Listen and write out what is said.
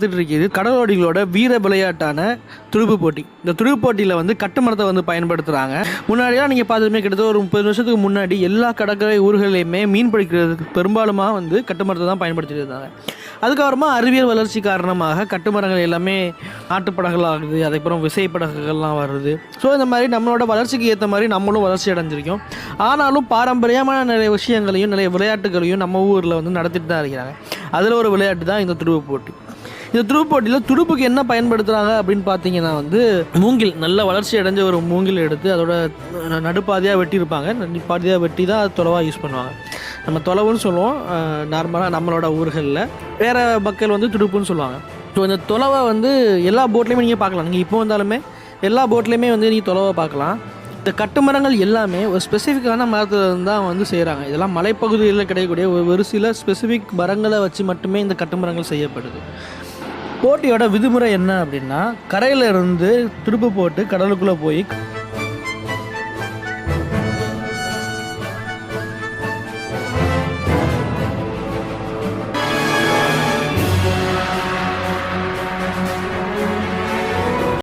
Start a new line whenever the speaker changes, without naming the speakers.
இருக்கிறது கடலோடிகளோட வீர விளையாட்டான துடுப்பு போட்டி. இந்த துடுப்பு போட்டியில் வந்து கட்டுமரத்தை வந்து பயன்படுத்துகிறாங்க. முன்னாடியெல்லாம் நீங்கள் பார்த்துமே கிட்டத்தட்ட ஒரு 30 வருஷத்துக்கு முன்னாடி எல்லா கடற்கரை ஊர்களையுமே மீன் பிடிக்கிறதுக்கு பெரும்பாலுமாக வந்து கட்டுமரத்தை தான் பயன்படுத்திட்டு இருந்தாங்க. அதுக்கப்புறமா அறிவியல் வளர்ச்சி காரணமாக கட்டுமரங்கள் எல்லாமே நாட்டுப்படகுகள் ஆகுது, அதுக்கப்புறம் விசைப்படகுகள்லாம் வருது. ஸோ இந்த மாதிரி நம்மளோட வளர்ச்சிக்கு ஏற்ற மாதிரி நம்மளும் வளர்ச்சி அடைஞ்சிருக்கோம். ஆனாலும் பாரம்பரியமான நிறைய விஷயங்களையும் நிறைய விளையாட்டுகளையும் நம்ம ஊரில் வந்து நடத்திட்டு தான் இருக்கிறாங்க. அதில் ஒரு விளையாட்டு தான் இந்த துடுப்பு போட்டி. இந்த துடுப்பு போட்டியில் துடுப்புக்கு என்ன பயன்படுத்துகிறாங்க அப்படின்னு பார்த்தீங்கன்னா வந்து மூங்கில், நல்ல வளர்ச்சி அடைஞ்ச ஒரு மூங்கில் எடுத்து அதோட நடுப்பாதியாக வெட்டியிருப்பாங்க. நடுப்பாதியாக வெட்டி தான் அது தொலைவாக யூஸ் பண்ணுவாங்க. நம்ம தொலைவுன்னு சொல்லுவோம் நார்மலாக நம்மளோட ஊர்களில். வேறு மக்கள் வந்து துடுப்புன்னு சொல்லுவாங்க. ஸோ இந்த தொலைவை வந்து எல்லா போட்லேயுமே நீங்கள் பார்க்கலாம். நீங்கள் இப்போ வந்தாலுமே எல்லா போட்லேயுமே வந்து நீங்கள் தொலைவை பார்க்கலாம். இந்த கட்டுமரங்கள் எல்லாமே ஒரு ஸ்பெசிஃபிக்கான மரத்தில் தான் வந்து செய்கிறாங்க. இதெல்லாம் மலைப்பகுதிகளில் கிடைக்கக்கூடிய ஒரு சில ஸ்பெசிஃபிக் மரங்களை வச்சு மட்டுமே இந்த கட்டுமரங்கள் செய்யப்படுது. போட்டியோட விதிமுறை என்ன அப்படின்னா, கரையில் இருந்து துடுப்பு போட்டு கடலுக்குள்ளே போய்